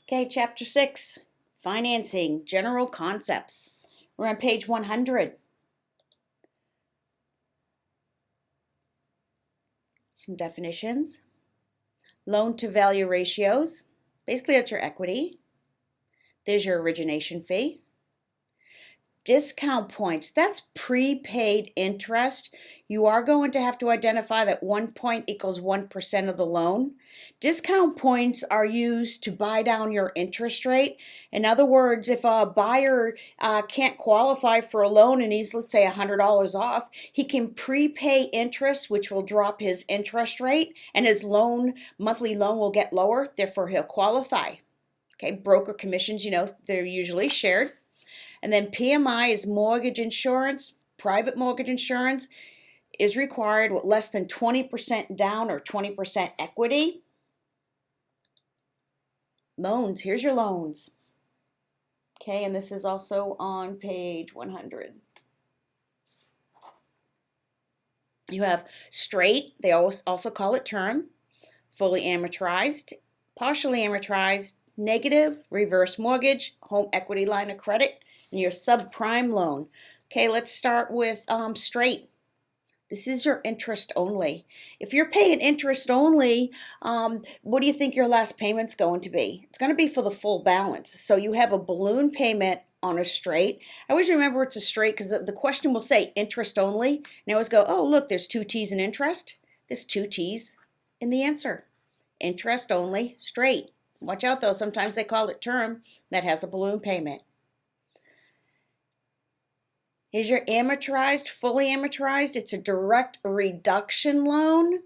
Okay, Chapter 6, Financing, General Concepts. We're on page 100. Some definitions. Loan to value ratios. Basically, that's your equity. There's your origination fee. Discount points, that's prepaid interest. You are going to have to identify that 1 point equals 1% of the loan. Discount points are used to buy down your interest rate. In other words, if a buyer can't qualify for a loan and he's, let's say, $100 off, he can prepay interest, which will drop his interest rate, and his monthly loan will get lower, therefore he'll qualify. Okay, broker commissions, they're usually shared. And then PMI is mortgage insurance. Private mortgage insurance is required with less than 20% down or 20% equity. Loans, here's your loans. Okay, and this is also on page 100. You have straight, they also call it term, fully amortized, partially amortized, negative, reverse mortgage, home equity line of credit, and your subprime loan. Okay, let's start with straight. This is your interest only. If you're paying interest only, what do you think your last payment's going to be? It's going to be for the full balance. So you have a balloon payment on a straight. I always remember it's a straight because the question will say interest only. And I always go, oh, look, there's 2 T's in interest. There's 2 T's in the answer. Interest only, straight. Watch out though, sometimes they call it term that has a balloon payment. Here's your amortized, fully amortized. It's a direct reduction loan.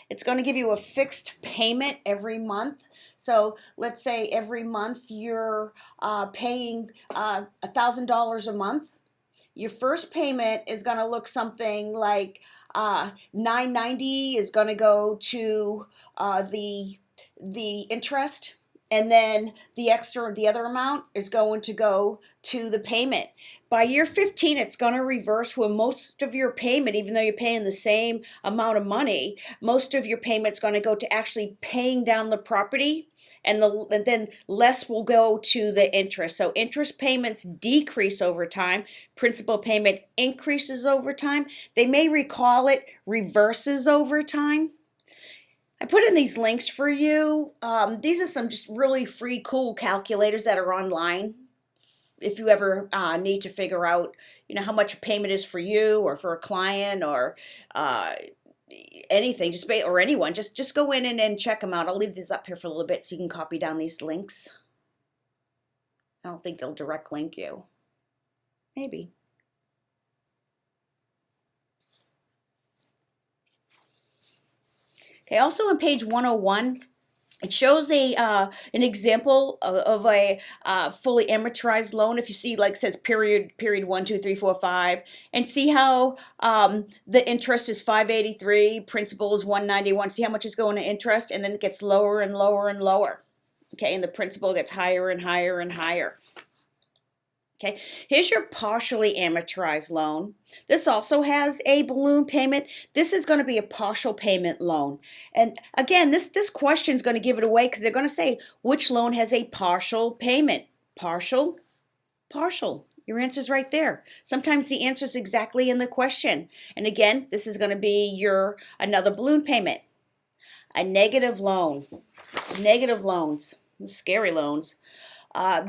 It's going to give you a fixed payment every month. So let's say every month you're paying $1,000 a month. Your first payment is going to look something like $990 is going to go to the interest. And then the other amount is going to go to the payment. By year 15, it's going to reverse where most of your payment, even though you're paying the same amount of money, most of your payment's going to go to actually paying down the property, and then less will go to the interest. So interest payments decrease over time. Principal payment increases over time. They may recall it reverses over time. I put in these links for you. These are some just really free, cool calculators that are online. If you ever need to figure out, how much a payment is for you or for a client or anything, or anyone, just go in and check them out. I'll leave these up here for a little bit so you can copy down these links. I don't think they'll direct link you. Maybe. Okay, also on page 101, it shows an example of a fully amortized loan. If you see, like, says period 1, 2, 3, 4, 5, and see how the interest is $583, principal is $191. See how much is going to interest, and then it gets lower and lower and lower. Okay, and the principal gets higher and higher and higher. Okay, here's your partially amortized loan. This also has a balloon payment. This is going to be a partial payment loan. And again, this question is going to give it away because they're going to say, which loan has a partial payment? Partial, partial. Your answer's right there. Sometimes the answer is exactly in the question. And again, this is going to be another balloon payment. A negative loan. Negative loans, scary loans.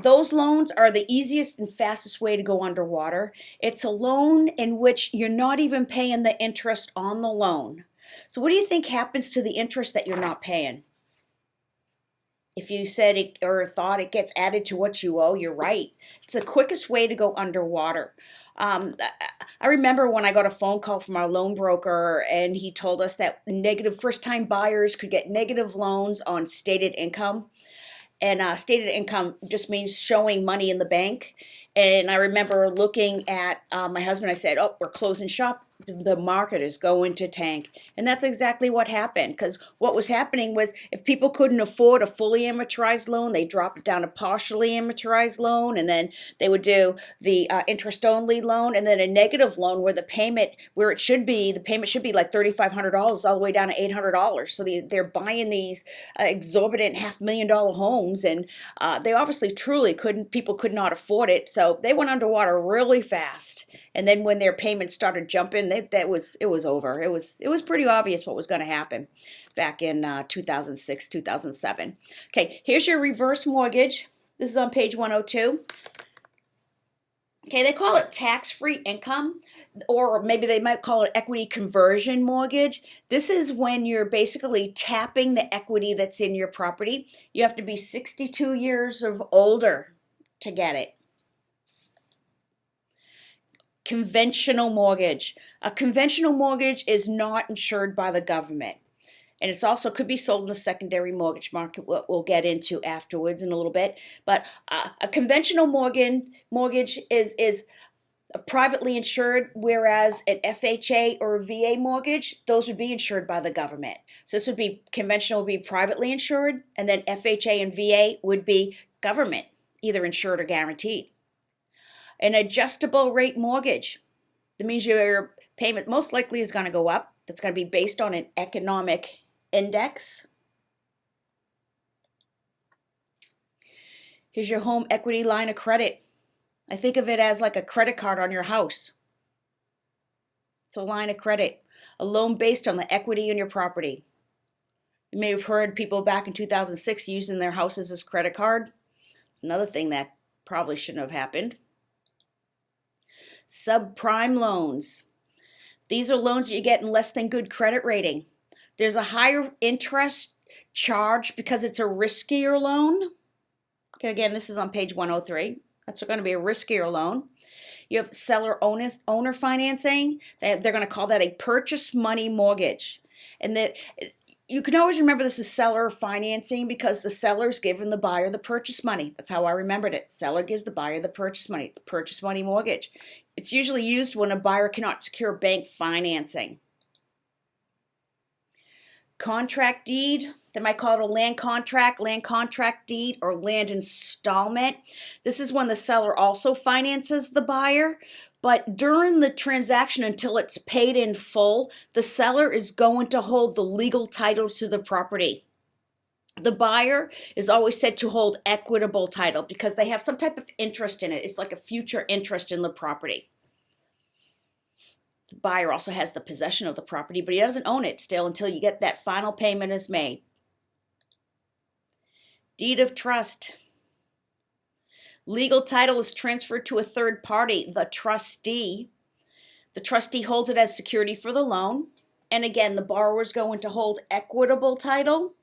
Those loans are the easiest and fastest way to go underwater. It's a loan in which you're not even paying the interest on the loan. So what do you think happens to the interest that you're not paying? If you said it or thought it gets added to what you owe, you're right. It's the quickest way to go underwater. I remember when I got a phone call from our loan broker, and he told us that first-time buyers could get negative loans on stated income. And stated income just means showing money in the bank. And I remember looking at my husband. I said, oh, we're closing shop. the market is going to tank. And that's exactly what happened, because what was happening was if people couldn't afford a fully amortized loan, they dropped it down to partially amortized loan, and then they would do the interest only loan, and then a negative loan where the payment, where it should be, the payment should be like $3,500 all the way down to $800. So they're buying these exorbitant $500,000 homes, and they obviously truly people could not afford it. So they went underwater really fast. And then when their payments started jumping, it was over. It was pretty obvious what was going to happen back in 2006, 2007. Okay, here's your reverse mortgage. This is on page 102. Okay, they call it tax-free income, or maybe they might call it equity conversion mortgage. This is when you're basically tapping the equity that's in your property. You have to be 62 years of older to get it. Conventional mortgage. A conventional mortgage is not insured by the government. And it's also could be sold in the secondary mortgage market, what we'll get into afterwards in a little bit. But a conventional mortgage is privately insured, whereas an FHA or a VA mortgage, those would be insured by the government. So this would be conventional, would be privately insured, and then FHA and VA would be government, either insured or guaranteed. An adjustable rate mortgage. That means your payment most likely is going to go up. That's going to be based on an economic index. Here's your home equity line of credit. I think of it as like a credit card on your house. It's a line of credit, a loan based on the equity in your property. You may have heard people back in 2006 using their houses as credit card. It's another thing that probably shouldn't have happened. Subprime loans. These are loans that you get in less than good credit rating. There's a higher interest charge because it's a riskier loan. Okay, again, this is on page 103. That's going to be a riskier loan. You have seller owner financing. They're going to call that a purchase money mortgage. And that you can always remember this is seller financing because the seller's giving the buyer the purchase money. That's how I remembered it. Seller gives the buyer the purchase money. It's purchase money mortgage. It's usually used when a buyer cannot secure bank financing. Contract deed. They might call it a land contract deed, or land installment. This is when the seller also finances the buyer, but during the transaction until it's paid in full, the seller is going to hold the legal title to the property. The buyer is always said to hold equitable title because they have some type of interest in it. It's like a future interest in the property. The buyer also has the possession of the property, but he doesn't own it still until you get that final payment is made. Deed of trust. Legal title is transferred to a third party, the trustee. The trustee holds it as security for the loan. And again, the borrower is going to hold equitable title.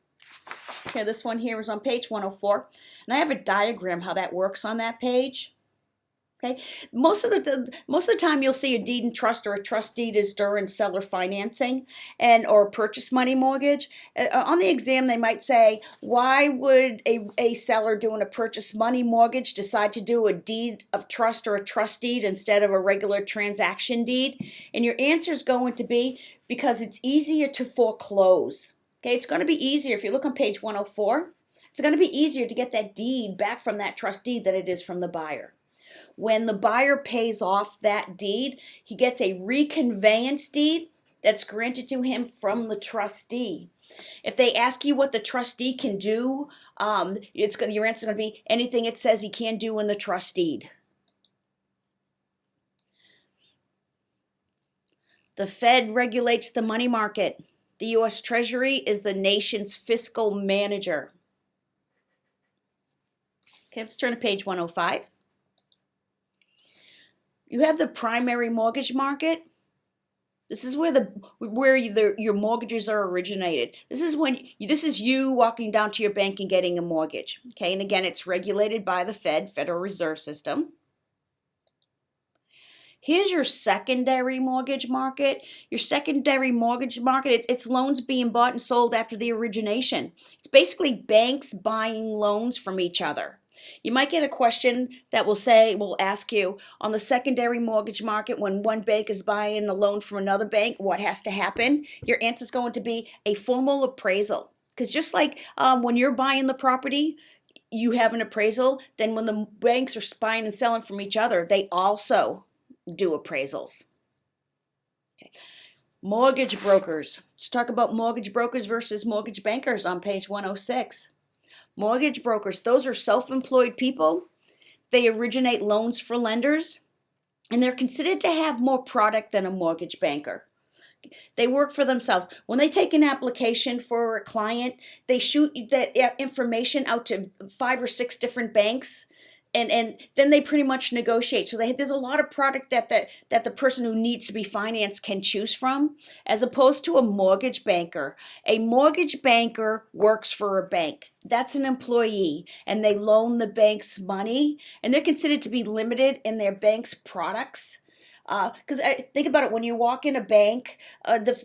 Okay, this one here is on page 104. And I have a diagram how that works on that page. Okay, most of the time you'll see a deed in trust or a trust deed is during seller financing or purchase money mortgage. On the exam they might say, why would a seller doing a purchase money mortgage decide to do a deed of trust or a trust deed instead of a regular transaction deed? And your answer is going to be because it's easier to foreclose. Okay, it's going to be easier if you look on page 104. It's going to be easier to get that deed back from that trustee than it is from the buyer. When the buyer pays off that deed, he gets a reconveyance deed that's granted to him from the trustee. If they ask you what the trustee can do, your answer is going to be anything it says he can do in the trust deed. The Fed regulates the money market. The U.S. Treasury is the nation's fiscal manager. Okay, let's turn to page 105. You have the primary mortgage market. This is where your mortgages are originated. This is you walking down to your bank and getting a mortgage. Okay, and again, it's regulated by the Federal Reserve System. Here's your secondary mortgage market. Your secondary mortgage market, it's loans being bought and sold after the origination. It's basically banks buying loans from each other. You might get a question that will ask you, on the secondary mortgage market, when one bank is buying a loan from another bank, what has to happen? Your answer is going to be a formal appraisal. Because just like when you're buying the property, you have an appraisal, then when the banks are buying and selling from each other, they also do appraisals. Okay. Mortgage brokers. Let's talk about mortgage brokers versus mortgage bankers on page 106. Mortgage brokers, those are self-employed people. They originate loans for lenders, and they're considered to have more product than a mortgage banker. They work for themselves. When they take an application for a client, they shoot that information out to 5 or 6 different banks, and then they pretty much negotiate. So there's a lot of product that the person who needs to be financed can choose from, as opposed to a mortgage banker. A mortgage banker works for a bank. That's an employee, and they loan the banks money, and they're considered to be limited in their bank's products. Because think about it, when you walk in a bank,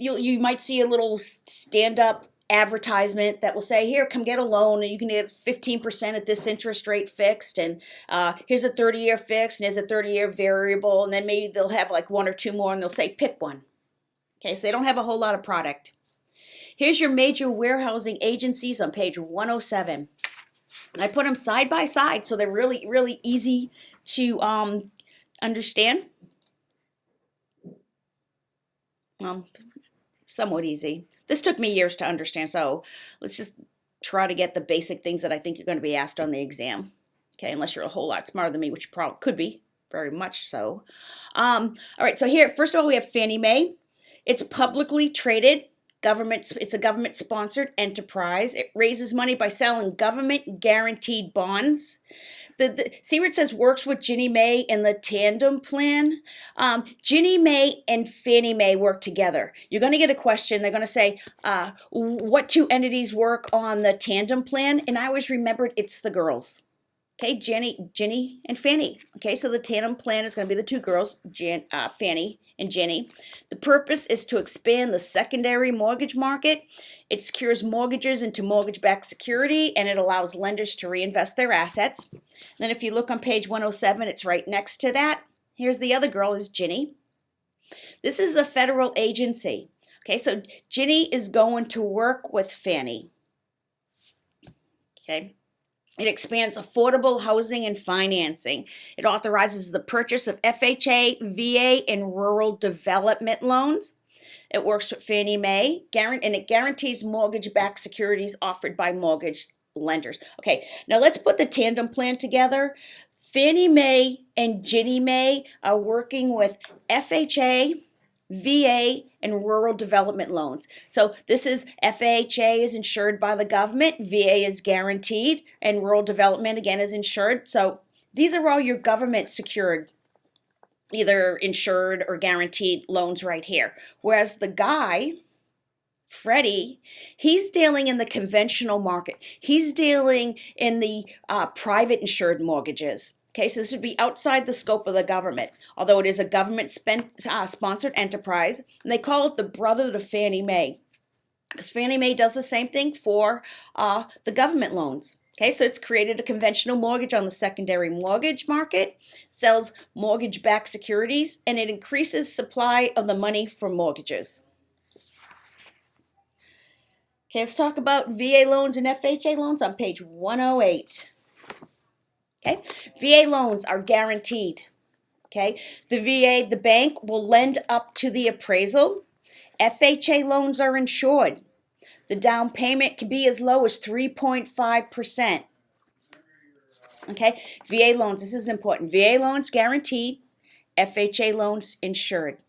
you might see a little stand-up advertisement that will say, here, come get a loan, and you can get 15% at this interest rate fixed, and here's a 30-year fixed, and here's a 30-year variable, and then maybe they'll have like 1 or 2 more, and they'll say, pick one. Okay, so they don't have a whole lot of product. Here's your major warehousing agencies on page 107. And I put them side by side, so they're really, really easy to understand. Somewhat easy. This took me years to understand, so let's just try to get the basic things that I think you're going to be asked on the exam. Okay, unless you're a whole lot smarter than me, which you probably could be, very much so. All right, so here, first of all, we have Fannie Mae. It's publicly traded. It's a government-sponsored enterprise. It raises money by selling government-guaranteed bonds. See where it says works with Ginnie Mae in the tandem plan? Ginnie Mae and Fannie Mae work together. You're going to get a question. They're going to say, what 2 entities work on the tandem plan? And I always remembered it's the girls. Okay, Ginnie and Fannie. Okay, so the tandem plan is going to be the 2 girls, Fannie and Ginnie. The purpose is to expand the secondary mortgage market. It secures mortgages into mortgage-backed security, and it allows lenders to reinvest their assets. And then if you look on page 107, it's right next to that. Here's the other girl, is Ginnie. This is a federal agency. Okay, so Ginnie is going to work with Fannie. Okay. It expands affordable housing and financing. It authorizes the purchase of FHA, VA, and rural development loans. It works with Fannie Mae, and it guarantees mortgage-backed securities offered by mortgage lenders. Okay, now let's put the tandem plan together. Fannie Mae and Ginnie Mae are working with FHA, VA, and rural development loans. So this is FHA is insured by the government, VA is guaranteed, and rural development again is insured. So these are all your government secured, either insured or guaranteed loans right here. Whereas the guy, Freddie, he's dealing in the conventional market. He's dealing in the private insured mortgages. Okay, so this would be outside the scope of the government, although it is a government-sponsored enterprise, and they call it the brother to Fannie Mae, because Fannie Mae does the same thing for the government loans. Okay, so it's created a conventional mortgage on the secondary mortgage market, sells mortgage-backed securities, and it increases supply of the money for mortgages. Okay, let's talk about VA loans and FHA loans on page 108. Okay, VA loans are guaranteed. Okay, the bank will lend up to the appraisal. FHA loans are insured. The down payment can be as low as 3.5%. Okay, VA loans, this is important. VA loans guaranteed, FHA loans insured.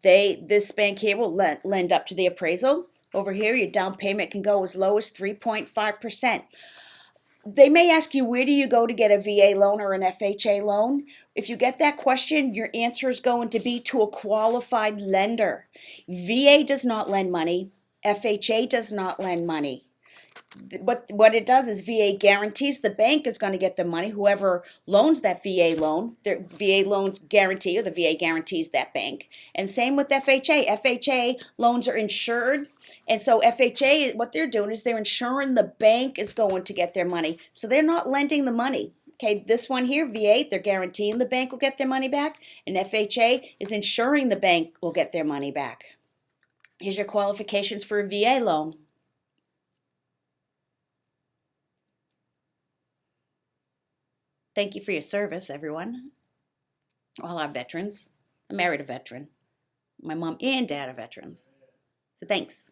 This bank here will lend up to the appraisal. Over here, your down payment can go as low as 3.5%. They may ask you, where do you go to get a VA loan or an FHA loan? If you get that question, your answer is going to be to a qualified lender. VA does not lend money. FHA does not lend money. What it does is VA guarantees the bank is going to get the money. Whoever loans that VA loan, their VA loans guarantee, or the VA guarantees that bank. And same with FHA. FHA loans are insured. And so FHA, what they're doing is they're insuring the bank is going to get their money. So they're not lending the money. Okay, this one here, VA, they're guaranteeing the bank will get their money back, and FHA is ensuring the bank will get their money back. Here's your qualifications for a VA loan. Thank you for your service, everyone. All our veterans. I married a veteran. My mom and dad are veterans. So thanks.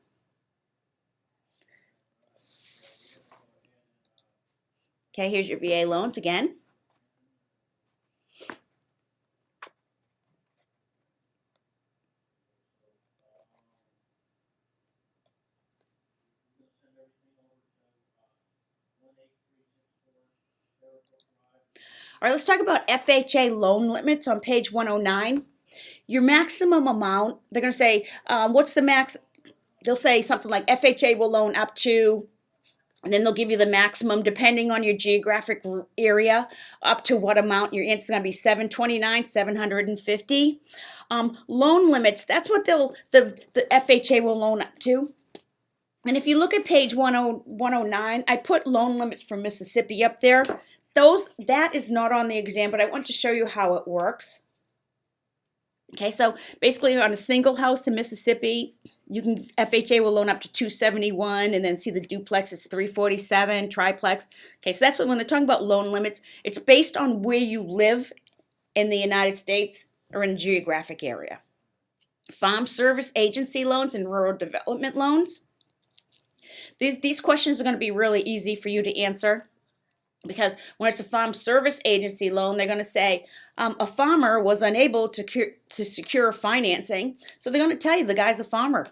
Okay, here's your VA loans again. All right, let's talk about FHA loan limits on page 109. Your maximum amount, they're going to say, what's the max? They'll say something like FHA will loan up to, and then they'll give you the maximum depending on your geographic area, up to what amount. Your answer is going to be 729, 750. Loan limits, that's what the FHA will loan up to. And if you look at page 109, I put loan limits for Mississippi up there. That is not on the exam, but I want to show you how it works. Okay, so basically on a single house in Mississippi, FHA will loan up to 271, and then see the duplex is 347, triplex. Okay, so that's when they're talking about loan limits, it's based on where you live in the United States or in a geographic area. Farm service agency loans and rural development loans. These questions are going to be really easy for you to answer. Because when it's a farm service agency loan, they're going to say a farmer was unable to secure financing. So they're going to tell you the guy's a farmer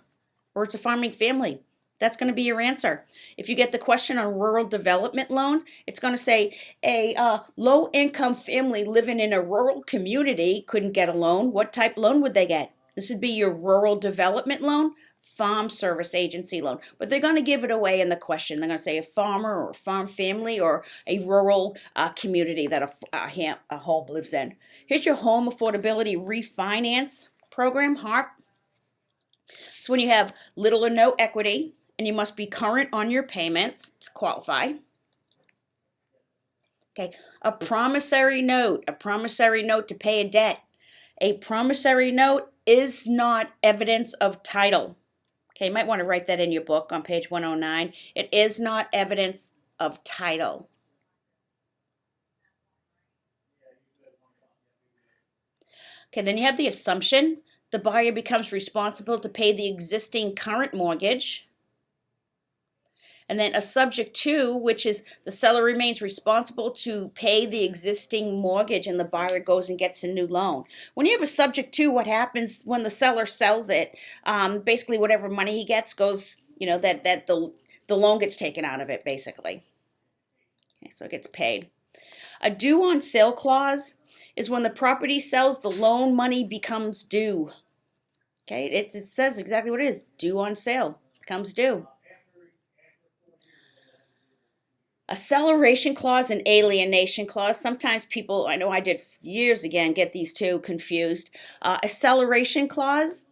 or it's a farming family. That's going to be your answer. If you get the question on rural development loans, it's going to say a low-income family living in a rural community couldn't get a loan. What type loan would they get? This would be your rural development loan. Farm service agency loan, but they're going to give it away in the question. They're going to say a farmer or a farm family or a rural community that a home lives in. Here's your home affordability refinance program, HARP. So when you have little or no equity and you must be current on your payments to qualify. Okay, a promissory note to pay a debt. A promissory note is not evidence of title. Okay, you might want to write that in your book on page 109. It is not evidence of title. Okay, then you have the assumption. The buyer becomes responsible to pay the existing current mortgage. And then a subject to, which is the seller remains responsible to pay the existing mortgage and the buyer goes and gets a new loan. When you have a subject to, what happens when the seller sells it, basically whatever money he gets goes, that the loan gets taken out of it, basically. Okay, so it gets paid. A due on sale clause is when the property sells, the loan money becomes due. Okay, it says exactly what it is. Due on sale, becomes due. Acceleration clause and alienation clause. Sometimes people, I know I did years again, get these two confused. Acceleration clause,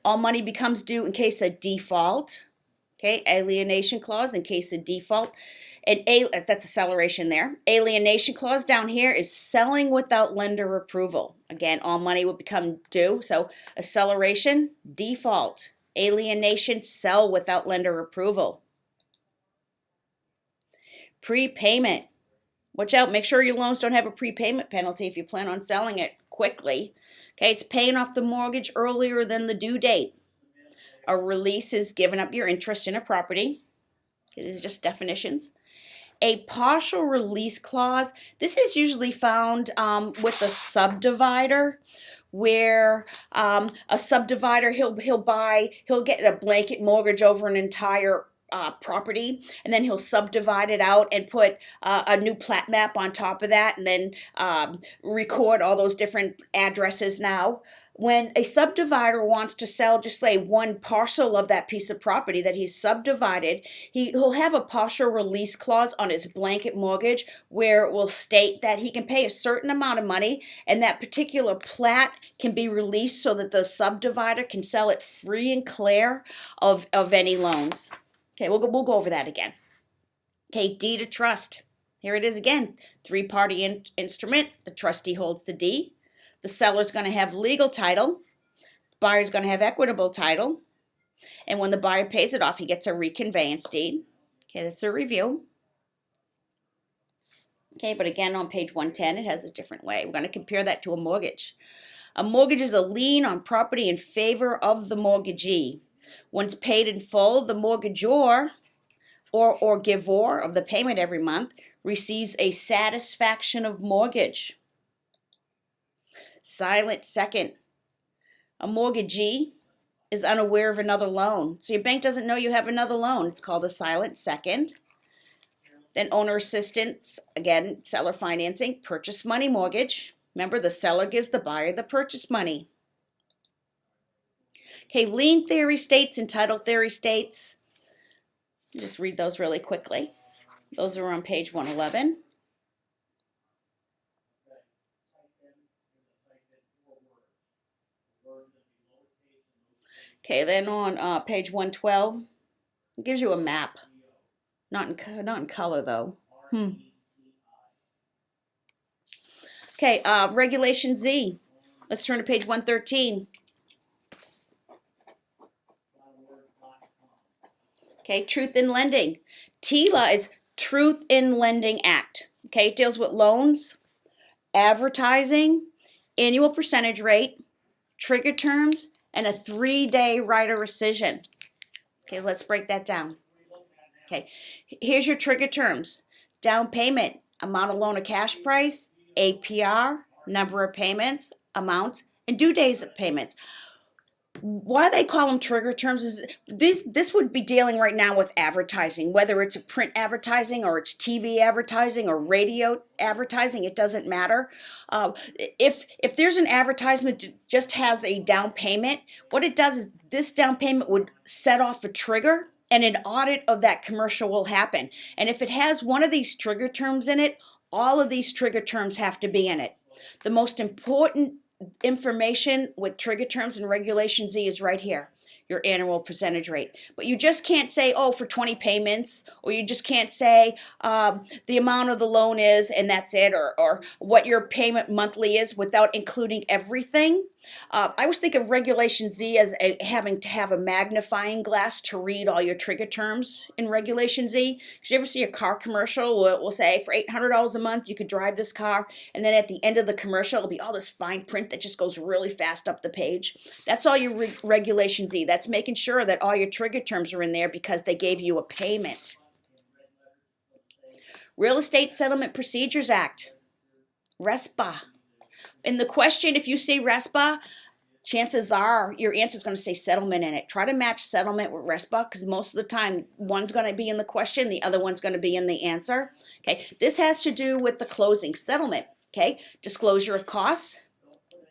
all money becomes due in case of default. Okay, alienation clause in case of default. And that's acceleration there. Alienation clause down here is selling without lender approval. Again, all money will become due. So acceleration, default. Alienation, sell without lender approval. Prepayment. Watch out, make sure your loans don't have a prepayment penalty if you plan on selling it quickly. Okay, it's paying off the mortgage earlier than the due date. A release is giving up your interest in a property. These are just definitions. A partial release clause. This is usually found with a subdivider, where a subdivider he'll get a blanket mortgage over an entire property, and then he'll subdivide it out and put a new plat map on top of that, and then record all those different addresses now. When a subdivider wants to sell just say one parcel of that piece of property that he's subdivided, he'll have a partial release clause on his blanket mortgage where it will state that he can pay a certain amount of money and that particular plat can be released so that the subdivider can sell it free and clear of any loans. Okay, we'll go over that again. Okay, deed of trust. Here it is again, three-party instrument. The trustee holds the deed. The seller's going to have legal title. Buyer's going to have equitable title. And when the buyer pays it off, he gets a reconveyance deed. Okay, that's a review. Okay, but again, on page 110, it has a different way. We're going to compare that to a mortgage. A mortgage is a lien on property in favor of the mortgagee. Once paid in full, the mortgagor or givor of the payment every month receives a satisfaction of mortgage. Silent second. A mortgagee is unaware of another loan. So your bank doesn't know you have another loan. It's called a silent second. Then owner assistance, again, seller financing, purchase money mortgage. Remember, the seller gives the buyer the purchase money. Okay, lien theory states and title theory states. Just read those really quickly. Those are on page 111. Okay, then on page 112, it gives you a map. Not in color though. Okay, Regulation Z. Let's turn to page 113. Okay, Truth in Lending. TILA is Truth in Lending Act. Okay, it deals with loans, advertising, annual percentage rate, trigger terms, and a 3-day right of rescission. Okay, let's break that down. Okay, here's your trigger terms. Down payment, amount of loan or cash price, APR, number of payments, amounts, and due days of payments. Why they call them trigger terms is this would be dealing right now with advertising, whether it's a print advertising or it's TV advertising or radio advertising, it doesn't matter. If there's an advertisement that just has a down payment, what it does is this down payment would set off a trigger and an audit of that commercial will happen. And if it has one of these trigger terms in it, all of these trigger terms have to be in it. The most important information with trigger terms and Regulation Z is right here, your annual percentage rate. But you just can't say, oh, for 20 payments, or you just can't say the amount of the loan is and that's it, or what your payment monthly is without including everything. I always think of Regulation Z as having to have a magnifying glass to read all your trigger terms in Regulation Z. Because you ever see a car commercial, will say for $800 a month you could drive this car, and then at the end of the commercial it'll be all this fine print that just goes really fast up the page. That's all your Regulation Z. That's making sure that all your trigger terms are in there because they gave you a payment. Real Estate Settlement Procedures Act, RESPA. In the question, if you say RESPA, chances are your answer is going to say settlement in it. Try to match settlement with RESPA because most of the time one's going to be in the question, the other one's going to be in the answer. Okay, this has to do with the closing settlement. Okay, disclosure of costs,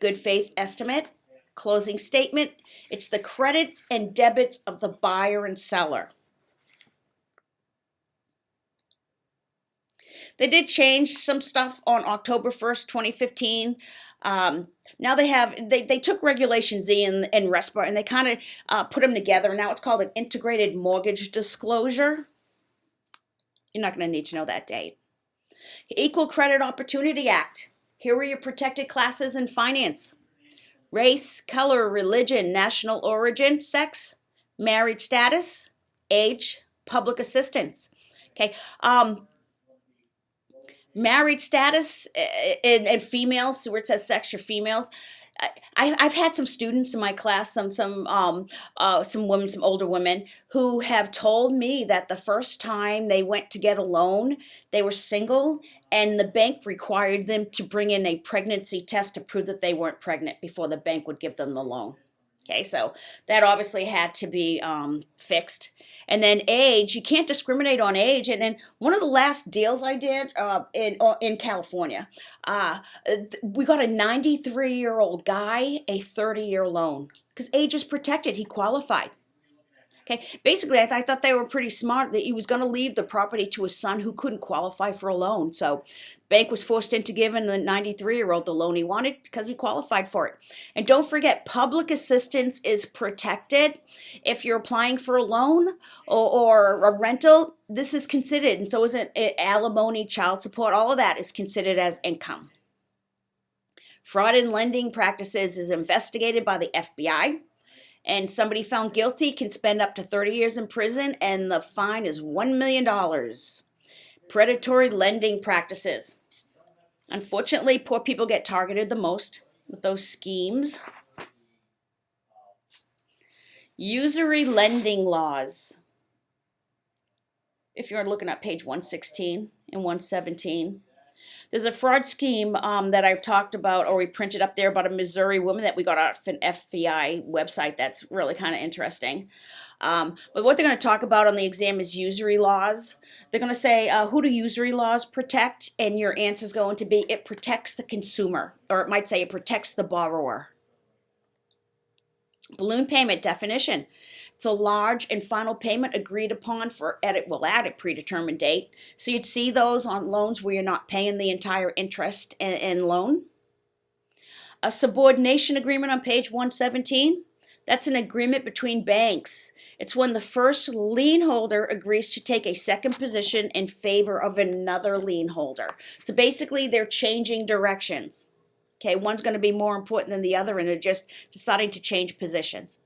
good faith estimate, closing statement. It's the credits and debits of the buyer and seller. They did change some stuff on October 1st, 2015. Now they took Regulation Z and RESPA and they kind of put them together. Now it's called an Integrated Mortgage Disclosure. You're not going to need to know that date. Equal Credit Opportunity Act. Here are your protected classes in finance. Race, color, religion, national origin, sex, marriage status, age, public assistance. Okay. Married status and females, where it says sex, you're females. I've had some students in my class, some women, some older women, who have told me that the first time they went to get a loan, they were single, and the bank required them to bring in a pregnancy test to prove that they weren't pregnant before the bank would give them the loan. Okay, so that obviously had to be fixed. And then age, you can't discriminate on age. And then one of the last deals I did in California, we got a 93-year-old guy a 30-year loan because age is protected. He qualified. Okay, basically, I thought they were pretty smart that he was going to leave the property to his son who couldn't qualify for a loan. So, bank was forced into giving the 93-year-old the loan he wanted because he qualified for it. And don't forget, public assistance is protected. If you're applying for a loan or a rental, this is considered, and so isn't it alimony, child support, all of that is considered as income. Fraud in lending practices is investigated by the FBI. And somebody found guilty can spend up to 30 years in prison, and the fine is $1 million. Predatory lending practices. Unfortunately, poor people get targeted the most with those schemes. Usury lending laws. If you're looking at page 116 and 117. There's a fraud scheme that I've talked about, or we printed up there, about a Missouri woman that we got off an FBI website. That's really kind of interesting. But what they're going to talk about on the exam is usury laws. They're going to say, who do usury laws protect? And your answer is going to be, it protects the consumer, or it might say it protects the borrower. Balloon payment definition. It's a large and final payment agreed upon at a predetermined date. So you'd see those on loans where you're not paying the entire interest and loan. A subordination agreement on page 117. That's an agreement between banks. It's when the first lien holder agrees to take a second position in favor of another lien holder. So basically they're changing directions. Okay, one's going to be more important than the other, and they're just deciding to change positions.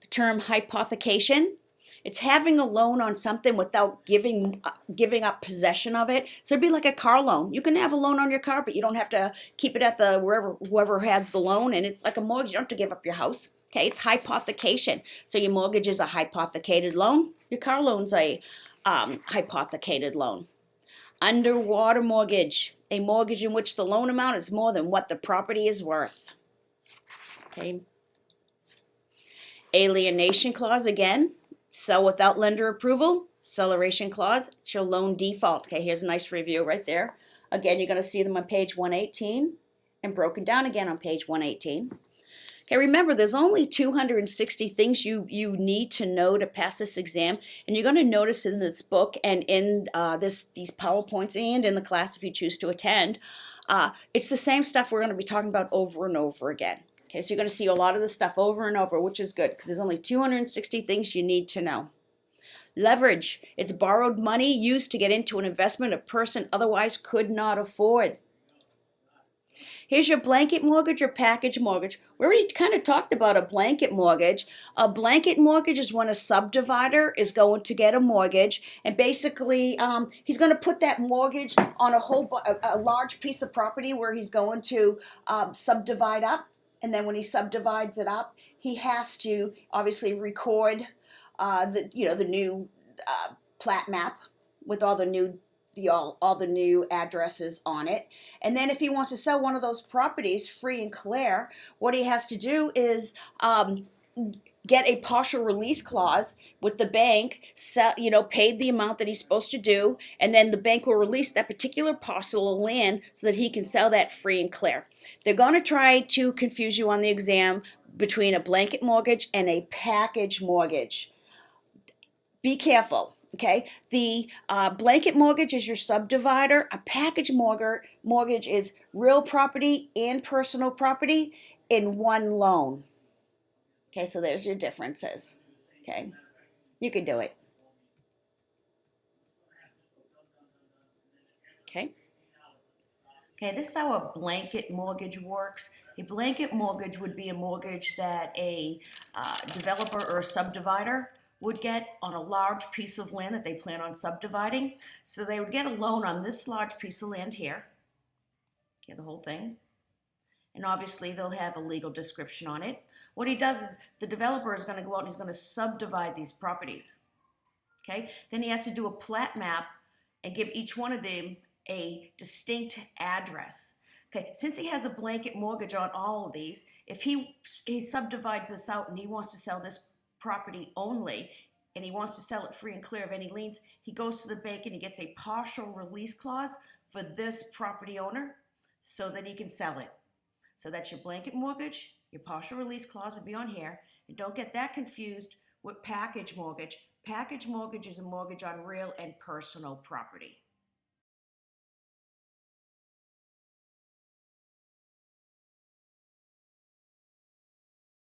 The term hypothecation, it's having a loan on something without giving up possession of it. So it'd be like a car loan. You can have a loan on your car, but you don't have to keep it at whoever has the loan, and it's like a mortgage. You don't have to give up your house. Okay, it's hypothecation. So your mortgage is a hypothecated loan. Your car loan's a hypothecated loan. Underwater mortgage, a mortgage in which the loan amount is more than what the property is worth. Okay. Alienation clause, again, sell without lender approval. Acceleration clause, it's your loan default. Okay, here's a nice review right there. Again, you're going to see them on page 118 and broken down again on page 118. Okay, remember, there's only 260 things you need to know to pass this exam, and you're going to notice in this book and in these PowerPoints and in the class if you choose to attend, it's the same stuff we're going to be talking about over and over again. Okay, so you're going to see a lot of this stuff over and over, which is good because there's only 260 things you need to know. Leverage, it's borrowed money used to get into an investment a person otherwise could not afford. Here's your blanket mortgage or package mortgage. We already kind of talked about a blanket mortgage. A blanket mortgage is when a subdivider is going to get a mortgage, and basically he's going to put that mortgage on a large piece of property where he's going to subdivide up. And then when he subdivides it up, he has to obviously record the new plat map with all the new addresses on it. And then if he wants to sell one of those properties free and clear, what he has to do is get a partial release clause with the bank, paid the amount that he's supposed to do, and then the bank will release that particular parcel of land so that he can sell that free and clear. They're going to try to confuse you on the exam between a blanket mortgage and a package mortgage. Be careful. Okay, the blanket mortgage is your subdivider. A package mortgage is real property and personal property in one loan. Okay, so there's your differences. Okay, you can do it. Okay. Okay, this is how a blanket mortgage works. A blanket mortgage would be a mortgage that a developer or a subdivider would get on a large piece of land that they plan on subdividing. So they would get a loan on this large piece of land here. Okay, the whole thing. And obviously they'll have a legal description on it. What he does is the developer is going to go out and he's going to subdivide these properties. Okay, then he has to do a plat map and give each one of them a distinct address. Okay, since he has a blanket mortgage on all of these, if he subdivides this out and he wants to sell this property only, and he wants to sell it free and clear of any liens, he goes to the bank and he gets a partial release clause for this property owner so that he can sell it. So that's your blanket mortgage. Your partial release clause would be on here. And don't get that confused with package mortgage is a mortgage on real and personal property.